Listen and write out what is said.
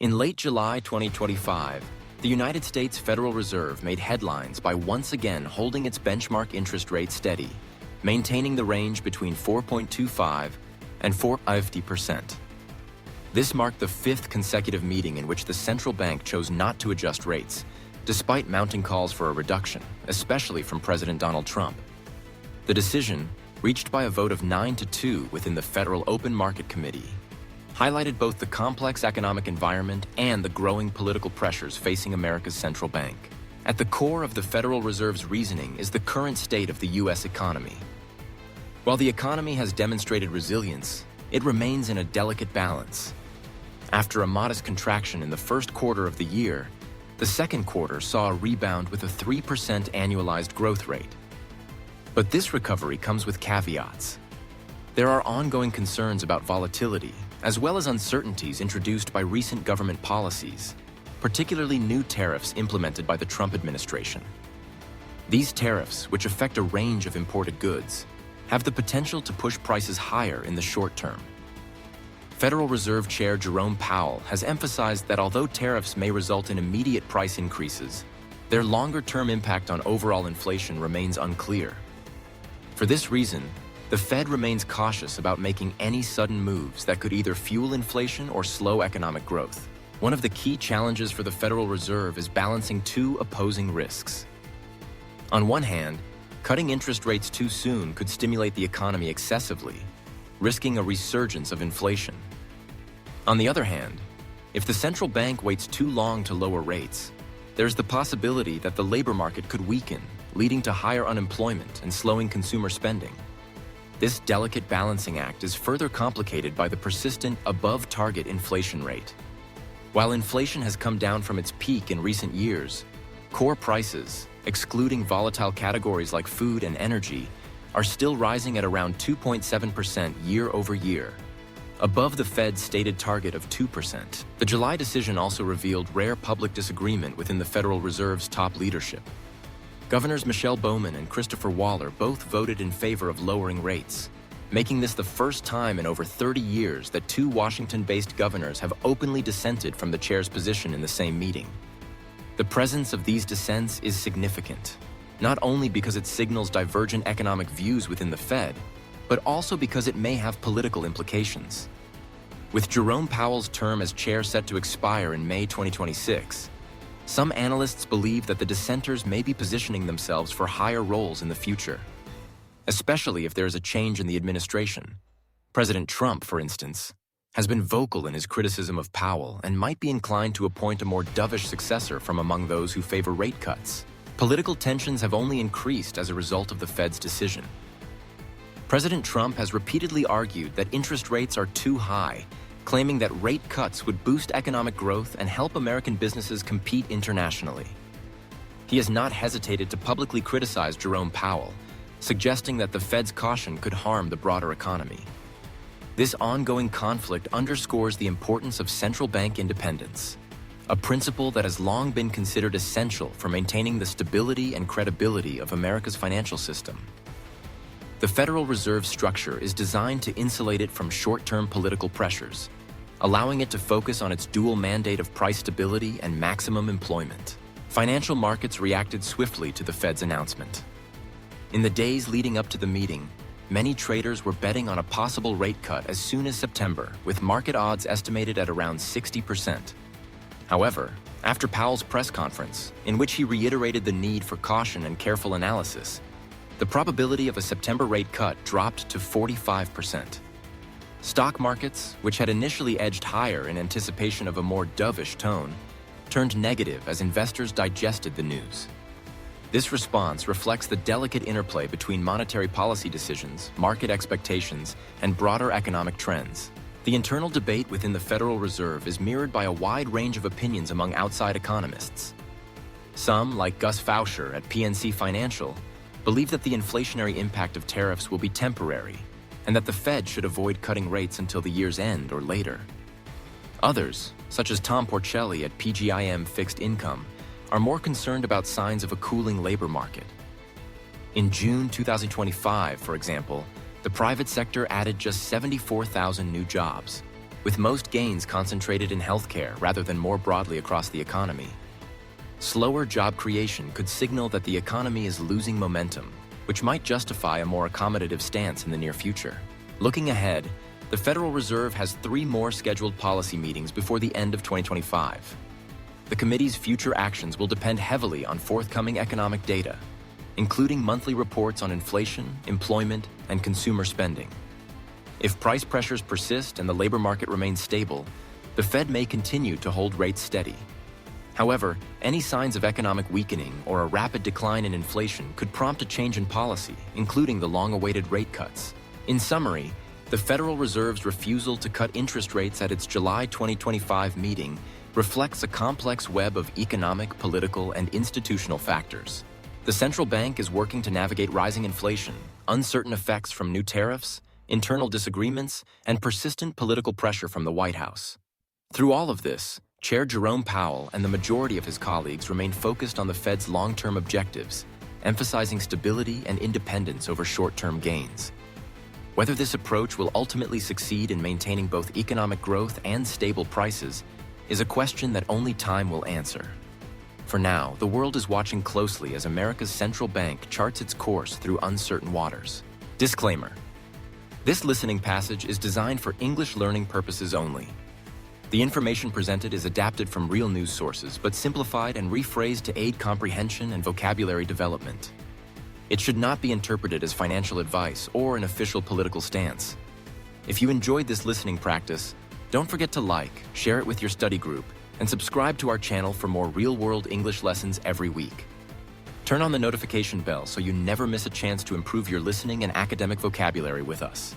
In late July 2025, the United States Federal Reserve made headlines by once again holding its benchmark interest rate steady, maintaining the range between 4.25 and 4.50%. This marked the fifth consecutive meeting in which the central bank chose not to adjust rates, despite mounting calls for a reduction, especially from President Donald Trump. The decision, reached by a vote of 9-2 within the Federal Open Market Committee, highlighted both the complex economic environment and the growing political pressures facing America's central bank. At the core of the Federal Reserve's reasoning is the current state of the U.S. economy. While the economy has demonstrated resilience, it remains in a delicate balance. After a modest contraction in the first quarter of the year, the second quarter saw a rebound with a 3% annualized growth rate. But this recovery comes with caveats. There are ongoing concerns about volatility, as well as uncertainties introduced by recent government policies, particularly new tariffs implemented by the Trump administration. These tariffs, which affect a range of imported goods, have the potential to push prices higher in the short term. Federal Reserve Chair Jerome Powell has emphasized that although tariffs may result in immediate price increases, their longer-term impact on overall inflation remains unclear. For this reason, the Fed remains cautious about making any sudden moves that could either fuel inflation or slow economic growth. One of the key challenges for the Federal Reserve is balancing two opposing risks. On one hand, cutting interest rates too soon could stimulate the economy excessively, risking a resurgence of inflation. On the other hand, if the central bank waits too long to lower rates, there's the possibility that the labor market could weaken, leading to higher unemployment and slowing consumer spending. This delicate balancing act is further complicated by the persistent above-target inflation rate. While inflation has come down from its peak in recent years, core prices, excluding volatile categories like food and energy, are still rising at around 2.7% year over year, above the Fed's stated target of 2%. The July decision also revealed rare public disagreement within the Federal Reserve's top leadership. Governors Michelle Bowman and Christopher Waller both voted in favor of lowering rates, making this the first time in over 30 years that two Washington-based governors have openly dissented from the chair's position in the same meeting. The presence of these dissents is significant, not only because it signals divergent economic views within the Fed, but also because it may have political implications. With Jerome Powell's term as chair set to expire in May 2026, some analysts believe that the dissenters may be positioning themselves for higher roles in the future, especially if there is a change in the administration. President Trump, for instance, has been vocal in his criticism of Powell and might be inclined to appoint a more dovish successor from among those who favor rate cuts. Political tensions have only increased as a result of the Fed's decision. President Trump has repeatedly argued that interest rates are too high, claiming that rate cuts would boost economic growth and help American businesses compete internationally. He has not hesitated to publicly criticize Jerome Powell, suggesting that the Fed's caution could harm the broader economy. This ongoing conflict underscores the importance of central bank independence, a principle that has long been considered essential for maintaining the stability and credibility of America's financial system. The Federal Reserve structure is designed to insulate it from short-term political pressures, allowing it to focus on its dual mandate of price stability and maximum employment. Financial markets reacted swiftly to the Fed's announcement. In the days leading up to the meeting, many traders were betting on a possible rate cut as soon as September, with market odds estimated at around 60%. However, after Powell's press conference, in which he reiterated the need for caution and careful analysis, the probability of a September rate cut dropped to 45%. Stock markets, which had initially edged higher in anticipation of a more dovish tone, turned negative as investors digested the news. This response reflects the delicate interplay between monetary policy decisions, market expectations, and broader economic trends. The internal debate within the Federal Reserve is mirrored by a wide range of opinions among outside economists. Some, like Gus Faucher at PNC Financial, believe that the inflationary impact of tariffs will be temporary and that the Fed should avoid cutting rates until the year's end or later. Others, such as Tom Porcelli at PGIM Fixed Income, are more concerned about signs of a cooling labor market. In June 2025, for example, the private sector added just 74,000 new jobs. with most gains concentrated in healthcare rather than more broadly across the economy. Slower job creation could signal that the economy is losing momentum, which might justify a more accommodative stance in the near future. Looking ahead, the Federal Reserve has 3 more scheduled policy meetings before the end of 2025. The committee's future actions will depend heavily on forthcoming economic data, including monthly reports on inflation, employment, and consumer spending. If price pressures persist and the labor market remains stable, the Fed may continue to hold rates steady. However, any signs of economic weakening or a rapid decline in inflation could prompt a change in policy, including the long-awaited rate cuts. In summary, the Federal Reserve's refusal to cut interest rates at its July 2025 meeting reflects a complex web of economic, political, and institutional factors. The central bank is working to navigate rising inflation, uncertain effects from new tariffs, internal disagreements, and persistent political pressure from the White House. Through all of this, Chair Jerome Powell and the majority of his colleagues remain focused on the Fed's long-term objectives, emphasizing stability and independence over short-term gains. Whether this approach will ultimately succeed in maintaining both economic growth and stable prices is a question that only time will answer. For now, the world is watching closely as America's central bank charts its course through uncertain waters. Disclaimer: this listening passage is designed for English learning purposes only. The information presented is adapted from real news sources, but simplified and rephrased to aid comprehension and vocabulary development. It should not be interpreted as financial advice or an official political stance. If you enjoyed this listening practice, don't forget to like, share it with your study group, and subscribe to our channel for more real-world English lessons every week. Turn on the notification bell so you never miss a chance to improve your listening and academic vocabulary with us.